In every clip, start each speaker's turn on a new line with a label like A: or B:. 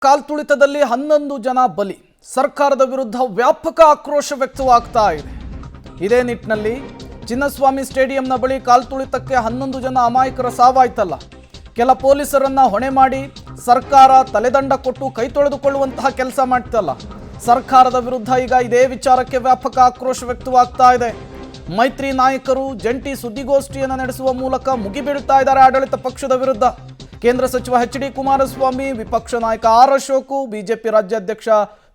A: ಕಾಲ್ತುಳಿತದಲ್ಲಿ 11 ಜನ ಬಲಿ. ಸರ್ಕಾರದ ವಿರುದ್ಧ ವ್ಯಾಪಕ ಆಕ್ರೋಶ ವ್ಯಕ್ತವಾಗ್ತಾ ಇದೆ. ಇದೇ ನಿಟ್ಟಿನಲ್ಲಿ ಚಿನ್ನಸ್ವಾಮಿ ಸ್ಟೇಡಿಯಂನ ಬಳಿ ಕಾಲ್ತುಳಿತಕ್ಕೆ 11 ಜನ ಅಮಾಯಕರ ಸಾವಾಯ್ತಲ್ಲ. ಕೆಲ ಪೊಲೀಸರನ್ನ ಹೊಣೆ ಮಾಡಿ ಸರ್ಕಾರ ತಲೆದಂಡ ಕೊಟ್ಟು ಕೈ ತೊಳೆದುಕೊಳ್ಳುವಂತಹ ಕೆಲಸ ಮಾಡ್ತಲ್ಲ. ಸರ್ಕಾರದ ವಿರುದ್ಧ ಈಗ ಇದೇ ವಿಚಾರಕ್ಕೆ ವ್ಯಾಪಕ ಆಕ್ರೋಶ ವ್ಯಕ್ತವಾಗ್ತಾ ಇದೆ. ಮೈತ್ರಿ ನಾಯಕರು ಜಂಟಿ ಸುದ್ದಿಗೋಷ್ಠಿಯನ್ನು ನಡೆಸುವ ಮೂಲಕ ಮುಗಿಬೀಳುತ್ತಾ ಇದ್ದಾರೆ ಆಡಳಿತ ಪಕ್ಷದ ವಿರುದ್ಧ. ಕೇಂದ್ರ ಸಚಿವ ಎಚ್.ಡಿ. ಕುಮಾರಸ್ವಾಮಿ, ವಿಪಕ್ಷ ನಾಯಕ ಆರ್ ಅಶೋಕ್, ಬಿಜೆಪಿ ರಾಜ್ಯಾಧ್ಯಕ್ಷ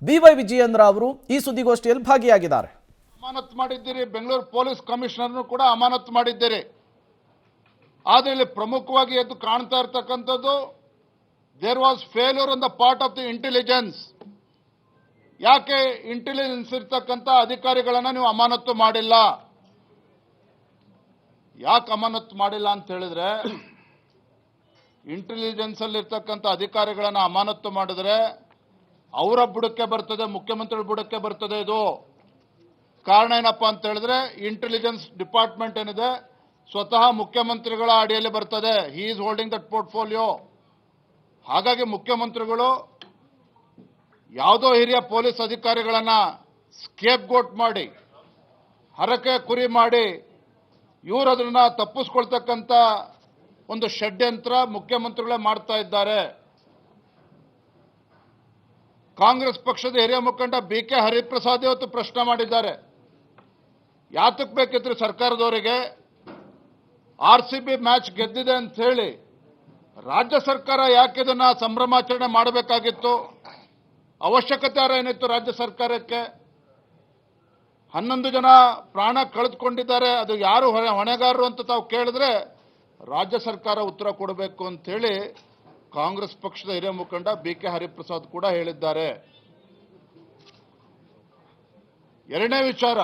A: ಬಿ.ವೈ. ವಿಜಯೇಂದ್ರ ಅವರು ಈ ಸುದ್ದಿಗೋಷ್ಠಿಯಲ್ಲಿ ಭಾಗಿಯಾಗಿದ್ದಾರೆ.
B: ಅಮಾನತು ಮಾಡಿದ್ದೀರಿ, ಬೆಂಗಳೂರು ಪೊಲೀಸ್ ಕಮಿಷನರ್ನು ಕೂಡ ಅಮಾನತು ಮಾಡಿದ್ದೀರಿ. ಆದರೆ ಇಲ್ಲಿ ಪ್ರಮುಖವಾಗಿ ಎದ್ದು ಕಾಣ್ತಾ ಇರ್ತಕ್ಕಂಥದ್ದು there was failure on the part of the intelligence. ಯಾಕೆ ಇಂಟೆಲಿಜೆನ್ಸ್ ಇರ್ತಕ್ಕಂಥ ಅಧಿಕಾರಿಗಳನ್ನ ನೀವು ಅಮಾನತು ಮಾಡಿಲ್ಲ? ಯಾಕೆ ಅಮಾನತು ಮಾಡಿಲ್ಲ ಅಂತ ಹೇಳಿದ್ರೆ, ಇಂಟೆಲಿಜೆನ್ಸ್ ಅಲ್ಲಿ ಇರ್ತಕ್ಕಂಥ ಅಧಿಕಾರಿಗಳನ್ನ ಅಮಾನತು ಮಾಡಿದ್ರೆ ಅವರ ಬುಡಕ್ಕೆ ಬರ್ತದೆ, ಮುಖ್ಯಮಂತ್ರಿ ಬುಡಕ್ಕೆ ಬರ್ತದೆ. ಇದು ಕಾರಣ ಏನಪ್ಪಾ ಅಂತ ಹೇಳಿದ್ರೆ, ಇಂಟೆಲಿಜೆನ್ಸ್ ಡಿಪಾರ್ಟ್ಮೆಂಟ್ ಏನಿದೆ ಸ್ವತಃ ಮುಖ್ಯಮಂತ್ರಿಗಳ ಅಡಿಯಲ್ಲಿ ಬರ್ತದೆ. He is holding that portfolio. ಹಾಗಾಗಿ ಮುಖ್ಯಮಂತ್ರಿಗಳು ಯಾವುದೋ ಹಿರಿಯ ಪೊಲೀಸ್ ಅಧಿಕಾರಿಗಳನ್ನ ಸ್ಕೇಪ್ ಗೋಟ್ ಮಾಡಿ, ಹರಕೆ ಕುರಿ ಮಾಡಿ, ಇವರು ಅದನ್ನ ತಪ್ಪಿಸ್ಕೊಳ್ತಕ್ಕಂಥ ಒಂದು ಷಡ್ಯಂತ್ರ ಮುಖ್ಯಮಂತ್ರಿಗಳೇ ಮಾಡ್ತಾ ಇದ್ದಾರೆ. ಕಾಂಗ್ರೆಸ್ ಪಕ್ಷದ ಹಿರಿಯ ಮುಖಂಡ ಬಿ.ಕೆ. ಹರಿಪ್ರಸಾದ್ ಇವತ್ತು ಪ್ರಶ್ನೆ ಮಾಡಿದ್ದಾರೆ, ಯಾತಕ್ಕೆ ಬೇಕಿದ್ರು ಸರ್ಕಾರದವರಿಗೆ RCB ಮ್ಯಾಚ್ ಗೆದ್ದಿದೆ ಅಂತ ಹೇಳಿ ರಾಜ್ಯ ಸರ್ಕಾರ ಯಾಕೆ ಇದನ್ನ ಸಂಭ್ರಮಾಚರಣೆ ಮಾಡಬೇಕಾಗಿತ್ತು? ಅವಶ್ಯಕತೆ ಏನಿತ್ತು ರಾಜ್ಯ ಸರ್ಕಾರಕ್ಕೆ? 11 ಜನ ಪ್ರಾಣ ಕಳೆದುಕೊಂಡಿದ್ದಾರೆ, ಅದು ಯಾರು ಹೊಣೆಗಾರರು ಅಂತ ತಾವು ಕೇಳಿದ್ರೆ ರಾಜ್ಯ ಸರ್ಕಾರ ಉತ್ತರ ಕೊಡಬೇಕು ಅಂತ ಹೇಳಿ ಕಾಂಗ್ರೆಸ್ ಪಕ್ಷದ ಹಿರಿಯ ಮುಖಂಡ ಬಿ.ಕೆ. ಹರಿಪ್ರಸಾದ್ ಕೂಡ ಹೇಳಿದ್ದಾರೆ. ಎರಡನೇ ವಿಚಾರ,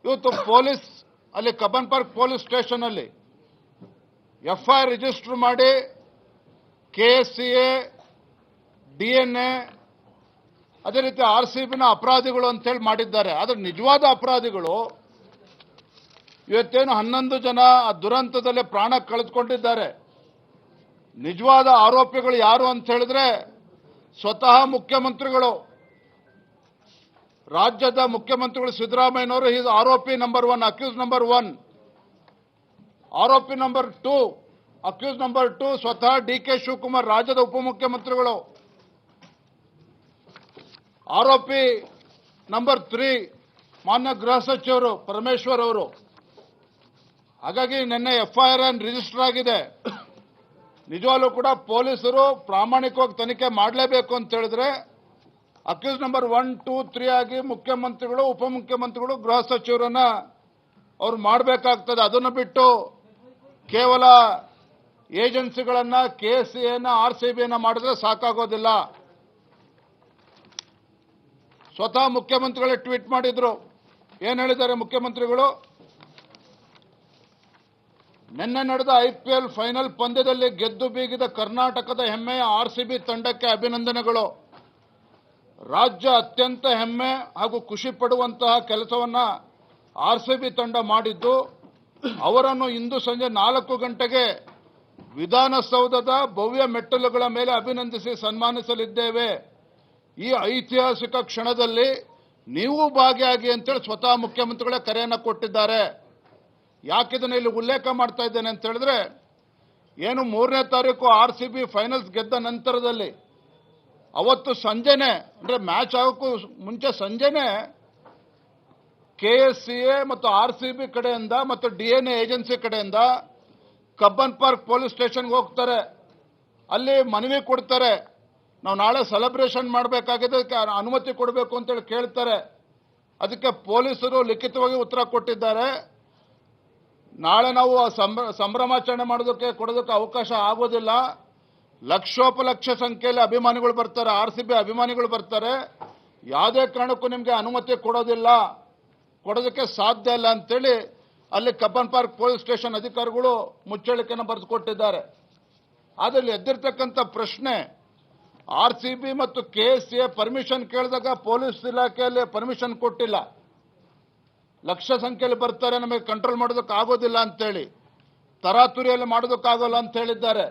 B: ಇವತ್ತು ಪೊಲೀಸ್ ಅಲ್ಲಿ ಕಬ್ಬನ್ ಪಾರ್ಕ್ ಪೊಲೀಸ್ ಸ್ಟೇಷನ್ ಅಲ್ಲಿ FIR ರಿಜಿಸ್ಟರ್ ಮಾಡಿ KSCA, DNA, ಅದೇ ರೀತಿ RCBನ ಅಪರಾಧಿಗಳು ಅಂತೇಳಿ ಮಾಡಿದ್ದಾರೆ. ಆದ್ರೆ ನಿಜವಾದ ಅಪರಾಧಿಗಳು ಇವತ್ತೇನು 11 ಜನ ಆ ದುರಂತದಲ್ಲಿ ಪ್ರಾಣ ಕಳೆದುಕೊಂಡಿದ್ದಾರೆ. ನಿಜವಾದ ಆರೋಪಿಗಳು ಯಾರು ಅಂತ ಹೇಳಿದ್ರೆ ಸ್ವತಃ ಮುಖ್ಯಮಂತ್ರಿಗಳು, ರಾಜ್ಯದ ಮುಖ್ಯಮಂತ್ರಿಗಳು ಸಿದ್ದರಾಮಯ್ಯನವರು. ಈಸ್ ಆರೋಪಿ ನಂಬರ್ 1, ಅಕ್ಯೂಸ್ ನಂಬರ್ 1. ಆರೋಪಿ ನಂಬರ್ 2, ಅಕ್ಯೂಸ್ ನಂಬರ್ 2 ಸ್ವತಃ DK ಶಿವಕುಮಾರ್, ರಾಜ್ಯದ ಉಪಮುಖ್ಯಮಂತ್ರಿಗಳು. ಆರೋಪಿ ನಂಬರ್ 3 ಮಾನ್ಯ ಗೃಹ ಸಚಿವರು ಪರಮೇಶ್ವರ್ ಅವರು. ಹಾಗಾಗಿ ನಿನ್ನೆ FIR ರಿಜಿಸ್ಟರ್ ಆಗಿದೆ. ನಿಜವಾಗ್ಲೂ ಕೂಡ ಪೊಲೀಸರು ಪ್ರಾಮಾಣಿಕವಾಗಿ ತನಿಖೆ ಮಾಡಲೇಬೇಕು ಅಂತ ಹೇಳಿದ್ರೆ ಅಕ್ಯೂಸ್ ನಂಬರ್ 1, 2, 3 ಆಗಿ ಮುಖ್ಯಮಂತ್ರಿಗಳು, ಉಪಮುಖ್ಯಮಂತ್ರಿಗಳು, ಗೃಹ ಸಚಿವರನ್ನ ಅವ್ರು ಮಾಡಬೇಕಾಗ್ತದೆ. ಅದನ್ನು ಬಿಟ್ಟು ಕೇವಲ ಏಜೆನ್ಸಿಗಳನ್ನ, KSCAನ, RCBನ ಮಾಡಿದ್ರೆ ಸಾಕಾಗೋದಿಲ್ಲ. ಸ್ವತಃ ಮುಖ್ಯಮಂತ್ರಿಗಳೇ ಟ್ವೀಟ್ ಮಾಡಿದ್ರು. ಏನ್ ಹೇಳಿದ್ದಾರೆ ಮುಖ್ಯಮಂತ್ರಿಗಳು? ನಿನ್ನೆ ನಡೆದ IPL ಫೈನಲ್ ಪಂದ್ಯದಲ್ಲಿ ಗೆದ್ದು ಬೀಗಿದ ಕರ್ನಾಟಕದ ಹೆಮ್ಮೆಯ RCB ತಂಡಕ್ಕೆ ಅಭಿನಂದನೆಗಳು. ರಾಜ್ಯ ಅತ್ಯಂತ ಹೆಮ್ಮೆ ಹಾಗೂ ಖುಷಿ ಪಡುವಂತಹ ಕೆಲಸವನ್ನ RCB ತಂಡ ಮಾಡಿದ್ದು, ಅವರನ್ನು ಇಂದು ಸಂಜೆ 4 ಗಂಟೆಗೆ ವಿಧಾನಸೌಧದ ಭವ್ಯ ಮೆಟ್ಟಲುಗಳ ಮೇಲೆ ಅಭಿನಂದಿಸಿ ಸನ್ಮಾನಿಸಲಿದ್ದೇವೆ. ಈ ಐತಿಹಾಸಿಕ ಕ್ಷಣದಲ್ಲಿ ನೀವು ಭಾಗಿಯಾಗಿ ಅಂತೇಳಿ ಸ್ವತಃ ಮುಖ್ಯಮಂತ್ರಿಗಳೇ ಕರೆಯನ್ನು ಕೊಟ್ಟಿದ್ದಾರೆ. ಯಾಕಿದನ್ನು ಇಲ್ಲಿ ಉಲ್ಲೇಖ ಮಾಡ್ತಾ ಇದ್ದೇನೆ ಅಂತ ಹೇಳಿದ್ರೆ, ಏನು 3ನೇ ತಾರೀಕು RCB ಫೈನಲ್ಸ್ ಗೆದ್ದ ನಂತರದಲ್ಲಿ ಅವತ್ತು ಸಂಜೆನೆ, ಅಂದ್ರೆ ಮ್ಯಾಚ್ ಆಗೋಕ್ಕೂ ಮುಂಚೆ ಸಂಜೆನೆ KSCA ಮತ್ತು RCB ಕಡೆಯಿಂದ ಮತ್ತು DNA ಏಜೆನ್ಸಿ ಕಡೆಯಿಂದ ಕಬ್ಬನ್ ಪಾರ್ಕ್ ಪೊಲೀಸ್ ಸ್ಟೇಷನ್ಗೆ ಹೋಗ್ತಾರೆ. ಅಲ್ಲಿ ಮನವಿ ಕೊಡ್ತಾರೆ, ನಾವು ನಾಳೆ ಸೆಲೆಬ್ರೇಷನ್ ಮಾಡಬೇಕಾಗಿದೆ, ಅನುಮತಿ ಕೊಡಬೇಕು ಅಂತೇಳಿ ಕೇಳ್ತಾರೆ. ಅದಕ್ಕೆ ಪೊಲೀಸರು ಲಿಖಿತವಾಗಿ ಉತ್ತರ ಕೊಟ್ಟಿದ್ದಾರೆ, ನಾಳೆ ನಾವು ಸಂಭ್ರಮಾಚರಣೆ ಕೊಡೋದಕ್ಕೆ ಅವಕಾಶ ಆಗೋದಿಲ್ಲ. ಲಕ್ಷೋಪಲಕ್ಷ ಸಂಖ್ಯೆಯಲ್ಲಿ ಅಭಿಮಾನಿಗಳು ಬರ್ತಾರೆ, RCB ಅಭಿಮಾನಿಗಳು ಬರ್ತಾರೆ, ಯಾವುದೇ ಕಾರಣಕ್ಕೂ ನಿಮಗೆ ಅನುಮತಿ ಕೊಡೋದಕ್ಕೆ ಸಾಧ್ಯ ಇಲ್ಲ ಅಂತೇಳಿ ಅಲ್ಲಿ ಕಬ್ಬನ್ ಪಾರ್ಕ್ ಪೊಲೀಸ್ ಸ್ಟೇಷನ್ ಅಧಿಕಾರಿಗಳು ಮುಚ್ಚಳಿಕೆಯನ್ನು ಬರೆದುಕೊಟ್ಟಿದ್ದಾರೆ. ಆದರೆ ಎದ್ದಿರ್ತಕ್ಕಂಥ ಪ್ರಶ್ನೆ, RCB ಮತ್ತು KSCA ಪರ್ಮಿಷನ್ ಕೇಳಿದಾಗ ಪೊಲೀಸ್ ಇಲಾಖೆಯಲ್ಲಿ ಪರ್ಮಿಷನ್ ಕೊಟ್ಟಿಲ್ಲ. ಲಕ್ಷ ಸಂಖ್ಯೆಯಲ್ಲಿ ಬರ್ತಾರೆ, ನಮಗೆ ಕಂಟ್ರೋಲ್ ಮಾಡೋದಕ್ಕೆ ಆಗೋದಿಲ್ಲ ಅಂತೇಳಿ, ತರಾತುರಿಯಲ್ಲಿ ಮಾಡೋದಕ್ಕಾಗೋಲ್ಲ ಅಂತ ಹೇಳಿದ್ದಾರೆ.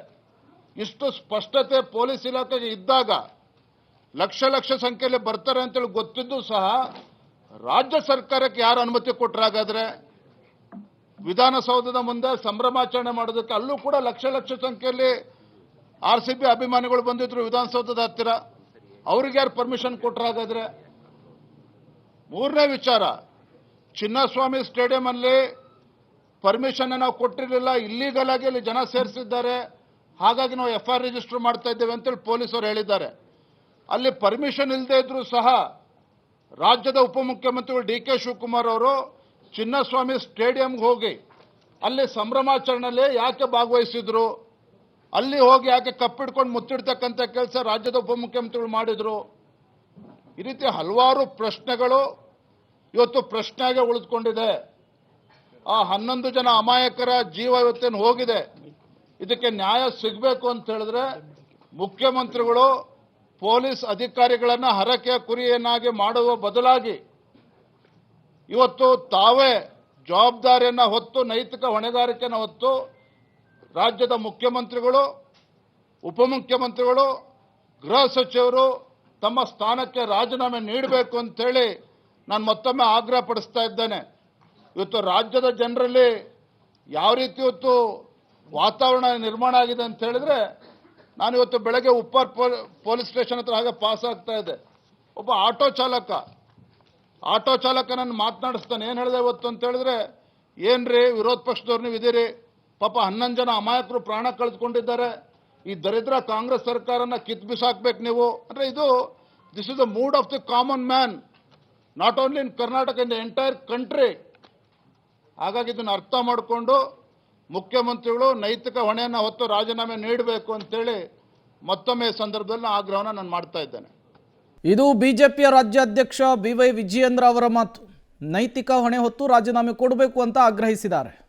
B: ಇಷ್ಟು ಸ್ಪಷ್ಟತೆ ಪೊಲೀಸ್ ಇಲಾಖೆಗೆ ಇದ್ದಾಗ ಲಕ್ಷ ಸಂಖ್ಯೆಯಲ್ಲಿ ಬರ್ತಾರೆ ಅಂತೇಳಿ ಗೊತ್ತಿದ್ದು ಸಹ ರಾಜ್ಯ ಸರ್ಕಾರಕ್ಕೆ ಯಾರು ಅನುಮತಿ ಕೊಟ್ಟರಾಗಾದ್ರೆ ವಿಧಾನಸೌಧದ ಮುಂದೆ ಸಂಭ್ರಮಾಚರಣೆ ಮಾಡೋದಕ್ಕೆ ಅಲ್ಲೂ ಕೂಡ ಲಕ್ಷ ಸಂಖ್ಯೆಯಲ್ಲಿ RCB ಅಭಿಮಾನಿಗಳು ಬಂದಿದ್ರು ವಿಧಾನಸೌಧದ ಹತ್ತಿರ, ಅವ್ರಿಗೆ ಯಾರು ಪರ್ಮಿಷನ್ ಕೊಟ್ಟರಾಗಾದ್ರೆ? ಮೂರನೇ ವಿಚಾರ, ಚಿನ್ನಸ್ವಾಮಿ ಸ್ಟೇಡಿಯಂ ಅಲ್ಲಿ ಪರ್ಮಿಷನ್ ನಾವು ಕೊಟ್ಟಿರಲಿಲ್ಲ, ಇಲ್ಲೀಗಲ್ ಆಗಿ ಅಲ್ಲಿ ಜನ ಸೇರಿಸಿದ್ದಾರೆ, ಹಾಗಾಗಿ ನಾವು FIR ರಿಜಿಸ್ಟರ್ ಮಾಡ್ತಾ ಇದ್ದೇವೆ ಅಂತೇಳಿ ಪೊಲೀಸರು ಹೇಳಿದ್ದಾರೆ. ಅಲ್ಲಿ ಪರ್ಮಿಷನ್ ಇಲ್ಲದೆ ಇದ್ರೂ ಸಹ ರಾಜ್ಯದ ಉಪಮುಖ್ಯಮಂತ್ರಿಗಳು DK ಶಿವಕುಮಾರ್ ಅವರು ಚಿನ್ನಸ್ವಾಮಿ ಸ್ಟೇಡಿಯಂಗೆ ಹೋಗಿ ಅಲ್ಲಿ ಸಂಭ್ರಮಾಚರಣೆಯಲ್ಲಿ ಯಾಕೆ ಭಾಗವಹಿಸಿದ್ರು, ಅಲ್ಲಿ ಹೋಗಿ ಯಾಕೆ ಕಪ್ಪಿಡ್ಕೊಂಡು ಮುತ್ತಿಡ್ತಕ್ಕಂಥ ಕೆಲಸ ರಾಜ್ಯದ ಉಪಮುಖ್ಯಮಂತ್ರಿಗಳು ಮಾಡಿದ್ರು? ಈ ರೀತಿ ಹಲವಾರು ಪ್ರಶ್ನೆಗಳು ಇವತ್ತು ಪ್ರಶ್ನೆಯಾಗಿ ಉಳಿದುಕೊಂಡಿದೆ. ಆ 11 ಜನ ಅಮಾಯಕರ ಜೀವ ಇವತ್ತೇನು ಹೋಗಿದೆ, ಇದಕ್ಕೆ ನ್ಯಾಯ ಸಿಗಬೇಕು ಅಂತ ಹೇಳಿದ್ರೆ ಮುಖ್ಯಮಂತ್ರಿಗಳು ಪೊಲೀಸ್ ಅಧಿಕಾರಿಗಳನ್ನ ಹರಕೆಯ ಕುರಿಯನ್ನಾಗಿ ಮಾಡುವ ಬದಲಾಗಿ ಇವತ್ತು ತಾವೇ ಜವಾಬ್ದಾರಿಯನ್ನು ಹೊತ್ತು ನೈತಿಕ ಹೊಣೆಗಾರಿಕೆಯನ್ನು ಹೊತ್ತು ರಾಜ್ಯದ ಮುಖ್ಯಮಂತ್ರಿಗಳು, ಉಪಮುಖ್ಯಮಂತ್ರಿಗಳು, ಗೃಹ ಸಚಿವರು ತಮ್ಮ ಸ್ಥಾನಕ್ಕೆ ರಾಜೀನಾಮೆ ನೀಡಬೇಕು ಅಂತೇಳಿ ನಾನು ಮತ್ತೊಮ್ಮೆ ಆಗ್ರಹ ಪಡಿಸ್ತಾ ಇದ್ದೇನೆ. ಇವತ್ತು ರಾಜ್ಯದ ಜನರಲ್ಲಿ ಯಾವ ರೀತಿ ಇವತ್ತು ವಾತಾವರಣ ನಿರ್ಮಾಣ ಆಗಿದೆ ಅಂತ ಹೇಳಿದ್ರೆ, ನಾನು ಇವತ್ತು ಬೆಳಗ್ಗೆ ಉಪ್ಪಾರ್ ಪೊಲೀಸ್ ಸ್ಟೇಷನ್ ಹತ್ರ ಹಾಗೆ ಪಾಸ್ ಆಗ್ತಾ ಇದೆ, ಒಬ್ಬ ಆಟೋ ಚಾಲಕ ನನ್ನ ಮಾತನಾಡಿಸ್ತಾನೆ. ಏನು ಹೇಳಿದೆ ಇವತ್ತು ಅಂತ ಹೇಳಿದ್ರೆ, ಏನ್ರಿ ವಿರೋಧ ಪಕ್ಷದವ್ರು ನೀವು ಇದೀರಿ, ಪಾಪ 11 ಜನ ಅಮಾಯಕರು ಪ್ರಾಣ ಕಳೆದುಕೊಂಡಿದ್ದಾರೆ, ಈ ದರಿದ್ರ ಕಾಂಗ್ರೆಸ್ ಸರ್ಕಾರನ ಕಿತ್ತು ಬಿಸಾಕ್ಬೇಕು ನೀವು ಅಂದರೆ this is the mood of the common man, not only in Karnataka, in the entire country. ಹಾಗಾಗಿ ಇದನ್ನು ಅರ್ಥ ಮಾಡಿಕೊಂಡು ಮುಖ್ಯಮಂತ್ರಿಗಳು ನೈತಿಕ ಹೊಣೆಯನ್ನು ಹೊತ್ತು ರಾಜೀನಾಮೆ ನೀಡಬೇಕು ಅಂತೇಳಿ ಮತ್ತೊಮ್ಮೆ ಈ ಸಂದರ್ಭದಲ್ಲಿ ಆಗ್ರಹವನ್ನು ನಾನು ಮಾಡ್ತಾ ಇದ್ದೇನೆ.
A: ಇದು ಬಿಜೆಪಿಯ ರಾಜ್ಯಾಧ್ಯಕ್ಷ BY ವಿಜಯೇಂದ್ರ ಅವರ ಮಾತು. ನೈತಿಕ ಹೊಣೆ ಹೊತ್ತು ರಾಜೀನಾಮೆ ಕೊಡಬೇಕು ಅಂತ ಆಗ್ರಹಿಸಿದ್ದಾರೆ.